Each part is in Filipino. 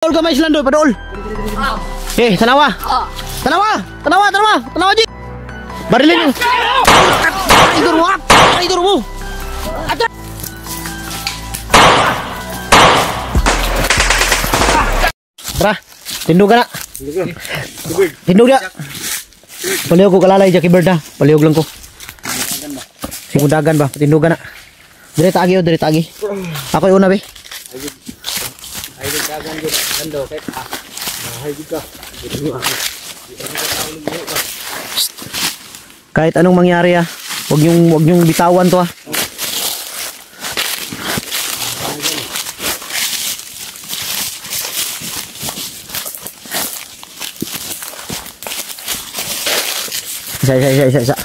Padol ka may Islando, padol. Tanawa. Tanawa Ji. Barilin. Tidur mo. Bra, tindog ka na. Tindog na. Palihog ko kalalay Jackie Bird ha. Palihog lang ko. Simudagan ba? Tindog ka na. Dire tagi. Ako yung una be. Kahit anong mangyari ha, wag nyong bitawan to ha. Isa.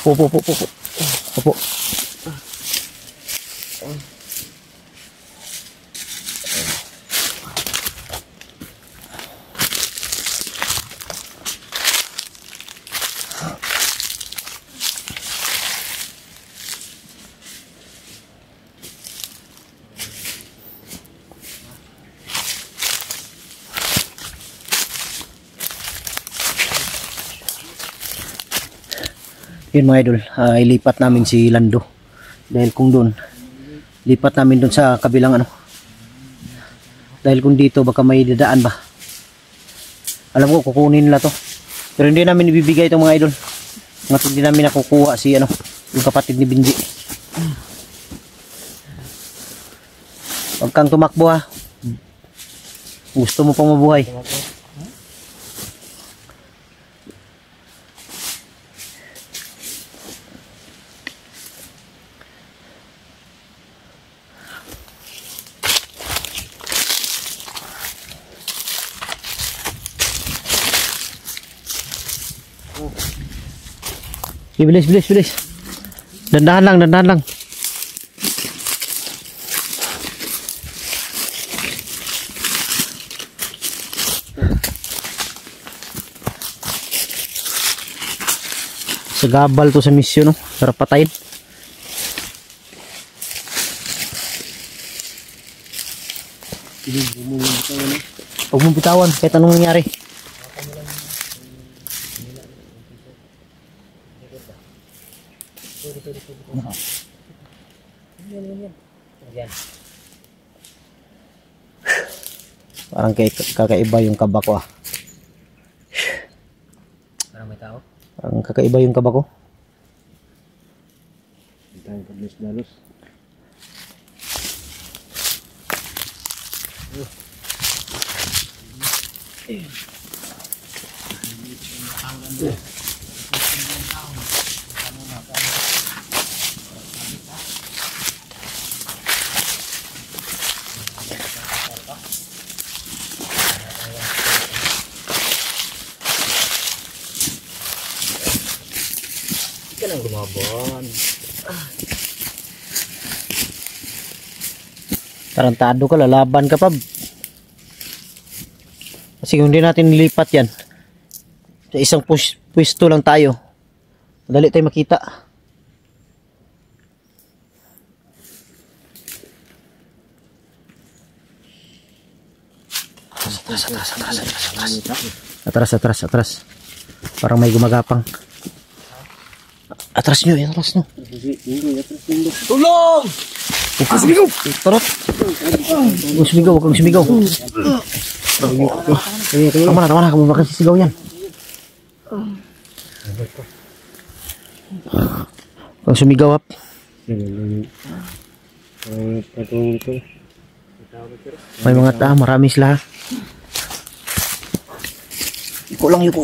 Opo. Yun mga idol, ilipat namin si Lando dahil kung doon lipat namin doon sa kabilang dahil kung dito baka may dadaan ba, alam ko kukunin nila to pero hindi namin ibibigay itong mga idol nga hindi namin nakukuha si yung kapatid ni Binji. Huwag kang tumakbo ha, gusto mo pang mabuhay. Bilis. Dandahan lang. Sagabal to sa misyon, no? Para patayin. Huwag mong bitawan kahit anong nangyari. Parang kakaiba yung kaba ko Parang may tao? Parang kakaiba yung kaba ko. May tayong pagdalos-dalos. Ka nang lumabon. Tarantado ka, lalaban ka pa. Kasi kung hindi natin nilipat yan, sa isang pwesto lang tayo, madali tayo makita. Atras. Parang may gumagapang. Atras nyo. Tulong! Huwag kang sumigaw! Tarot! Huwag kang sumigaw. Tama na, kamu bakit sisigaw yan? Huwag kang sumigaw, hap. May mga marami sila. Yuko lang. Iko.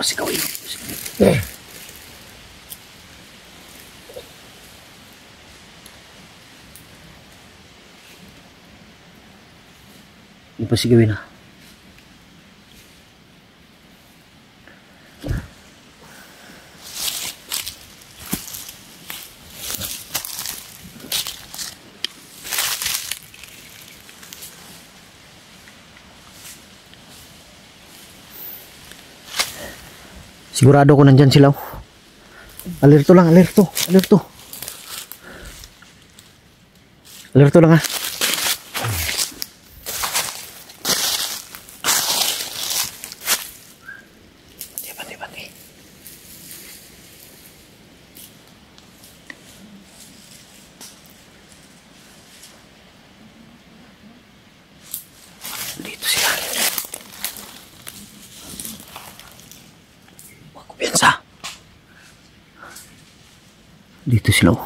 Pasigaw yun. Ipasigawin na. Sigurado ko nandyan sila. Alerto lang, alerto, alerto. Alerto lang ha. Bati. Dito sila. Kumpiyansa. Dito sila.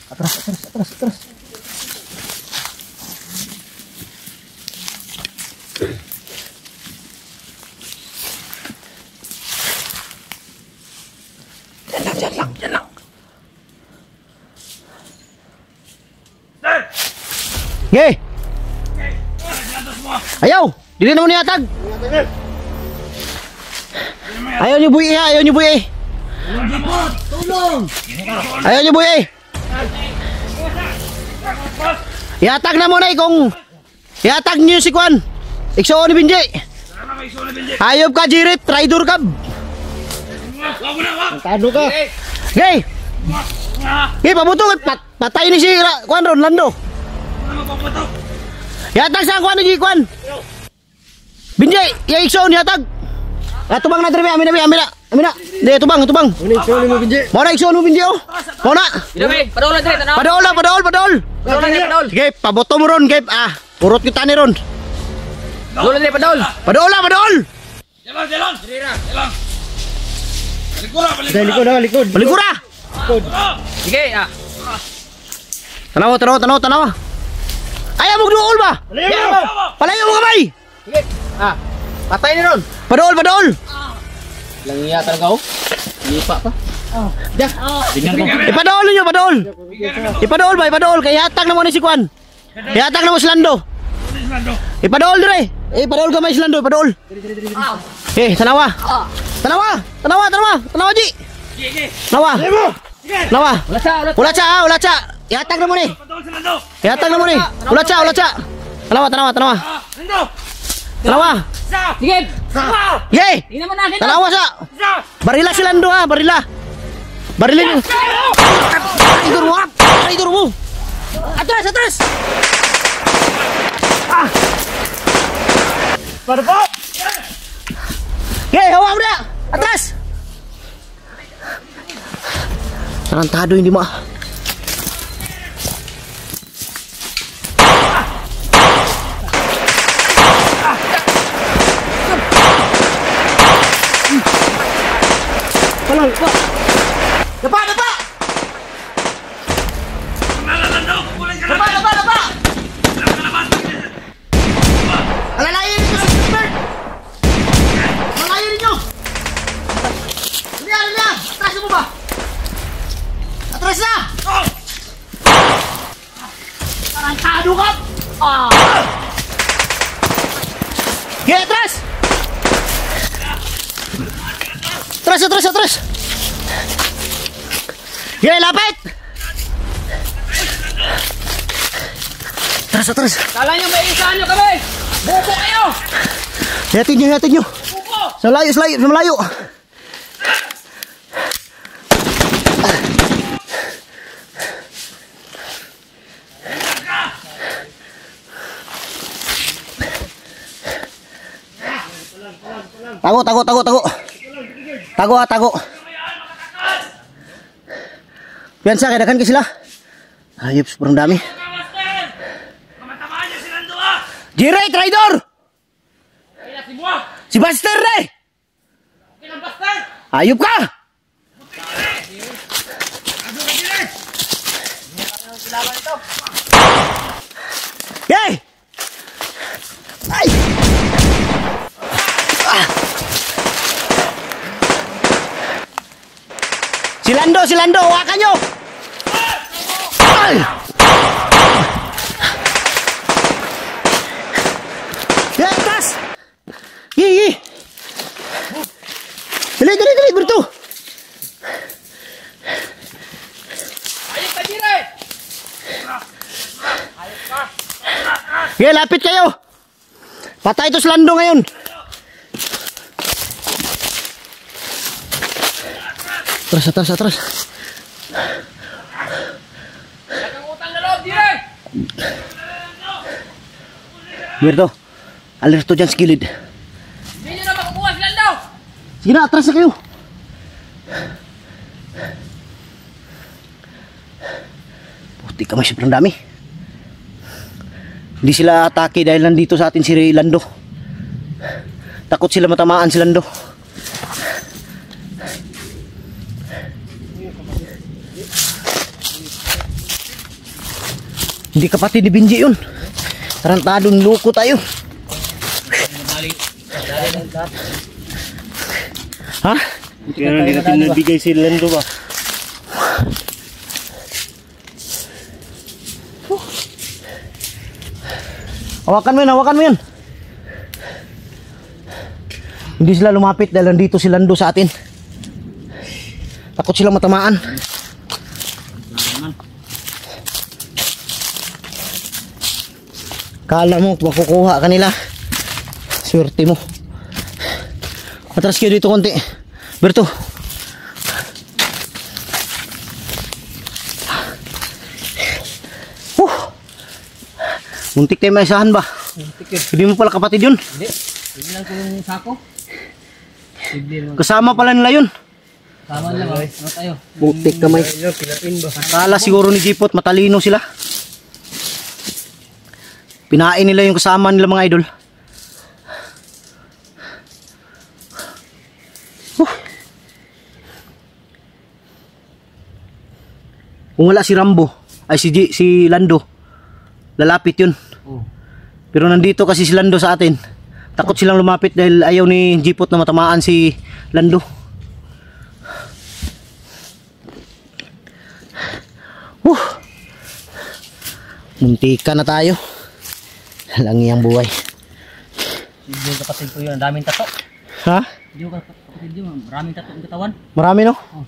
Atras. Yan lang. Gay! Ayaw! Dili naman niyatag! Ayaw niyo buhi ha! Ayaw niyo buhi! Tulong! Ayaw niyo buhi! Iatag na muna kung iatag niyo si Kwan! Ikso ni Binji! Ayop ka Jirit! Traitor ka! Tado ka! Gay! Gay, pabuto! Patay ni si Kwan Rolando! Iatag sa Kwan ni Kwan! Binji! Ikso ni iatag! Tubang na diri amina. Di tubang. Mau na ikso mo Binji oh. Mau na. Padol na diri tanaw. Padol. Sige, paboto mo ron, Gep. Urot kita ni ron. Padol na diri padol. Padol. Jalan. Diri ra. Likod. Sige Tanaw. Ayaw mo duol ba? Palayo mo kamay. Sige. Patay ni ron. Padol. Lang iya talaga oh. Ipa pa. Ipadol niyo, Ipadol. Kaya hatag na mo ni si Kwan. Hatag na mo si Lando. Ipadol dire. Padol kamay si Lando, Padol. Tanawa. Tanawa ji. Tanawa. Ulaca. Ihatag na mo ni. Ulaca. Tanawa. Tanawa. Sige. Ye. Tingnan mo na kita. Tanawa sa. Barila si Lando ha, barila. Barilin niyo. Traitor mo. Atras. Parpo. Ye, hawak mo na. Atras. Tarantado hindi mo. Dapa! Alalayin niyo si Bert! Alalayin niyo! Alalayin! Atras mo ba? Atras na! Tarantado ka! Sige, atras! Atras! Sige, lapit! Atras! Kala nyo may isahan nyo kami. Buko kayo. Hatid nyo. Buko. Sa malayo. Tago. Piyansa, kaidakan ka sila. Ayop, sobrang dami. Jiray, traidor! Si Buster re! Ayop ka! Si Lando, hawakan nyo! Ay! Yan, atas! Yi! Dali, Berto! Ayos ka, Jire! Sige, lapit kayo! Patay to si Lando ngayon! Atras. Lagang utang na loob, Jire! Berto, alerto dyan sa gilid. Hindi nyo na makukuha sila daw! Sige na, atras na kayo. Puti ka, may sobrang dami. Hindi sila atake dahil nandito sa atin si Lando. Takot sila matamaan si Lando. Hindi kapatid ni Benji yun. Tarantadong loko tayo. Ha? Kaya hindi natin nabigay si Lando ba? Hawakan mo yan. Hindi sila lumapit dahil nandito si Lando sa atin. Takot silang matamaan. Kala mo makukuha kanila. Swerte mo. Atras kayo dito konti. Berto. Muntik tayo maisahan ba? Hindi mo pala kapatid yun. Hindi. Hindi lang ko yung sako. Kasama pala nila yun. Tama lang. Ano tayo? Muntik kamay. Kala siguro ni Jipot matalino sila. Pinain nila yung kasama nila mga idol. Kung wala si Rambo, ay si Lando, lalapit yun. Pero nandito kasi si Lando sa atin. Takot silang lumapit dahil ayaw ni Jipot na matamaan si Lando. Muntika na tayo. Langi ang buhay. Hindi yung kapatid ko yun. Ang daming tato. Ha? Hindi yung kapatid yun. Maraming tato ang katawan. Marami no? Oh.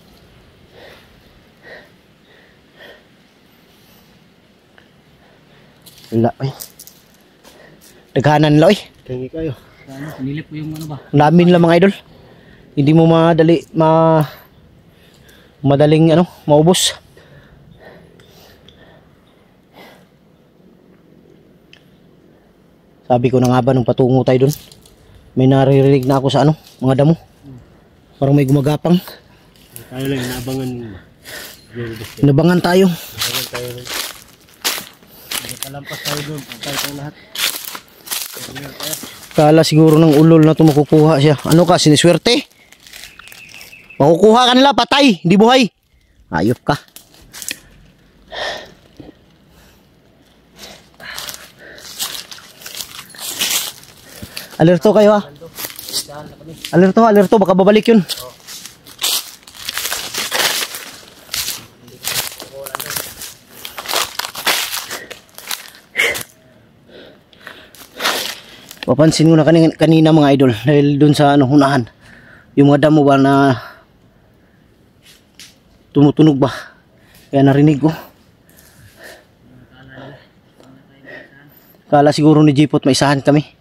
Wala eh. Daghanan nila eh. Tangi kayo. Ano, sinilip ko yung ano ba? Ang dami nila mga idol. Hindi mo madaling maubos. Sabi ko na nga ba nung patungo tayo dun, may naririnig na ako sa mga damo. Parang may gumagapang. Tayo lang, naabangan mo. Inabangan tayo. Naabangan tayo rin. Kalampas tayo doon. Pantay tayo lahat. Kala siguro ng ulol na ito makukuha siya. Ano ka, siniswerte? Makukuha ka nila, patay, hindi buhay. Ayop ka. Alerto kayo ha. Alerto, baka babalik yun. Papansin ko na kanina mga idol dahil dun sa hunahan. Yung mga damo ba na tumutunog ba? Kaya narinig ko. Kala siguro ni Jipot maisahan kami.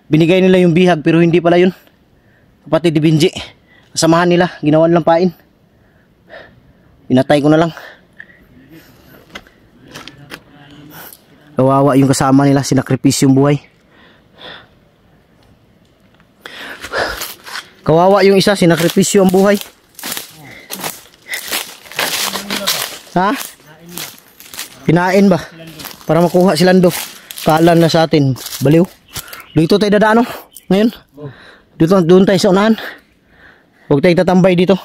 Binigay nila yung bihag pero hindi pala yun. Kapatid ni Benji. Kasamahan nila, ginawan lang pain. Pinatay ko na lang. Kawawa yung kasama nila, sinakripisyo yung buhay. Kawawa yung isa, sinakripisyo ang buhay. Ha? Pinain ba? Para makuha si Lando. Kaalan na sa atin. Baliw. Dito tayo dadaan ngayon. Doon tayo sa unahan. Huwag tayo tatambay dito.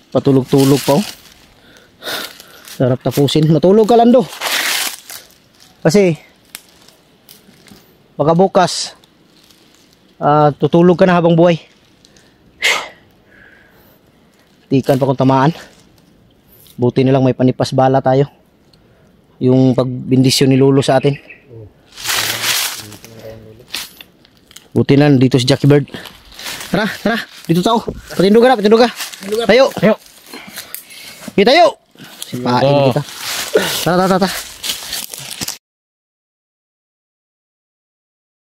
Patulog-tulog pa Sarap tapusin. Matulog ka Lando. Kasi baka bukas tutulog ka na habang buhay. muntikan pa kung tamaan. Buti na lang may panipas bala tayo. Yung pagbindisyon ni Lolo sa atin. Buti na dito si Jackie Bird. Tara, tara. Dito tao. Patindog ka na, patindog ka. Tayo. Tayo. Sipain kita. Tara, tara, tara.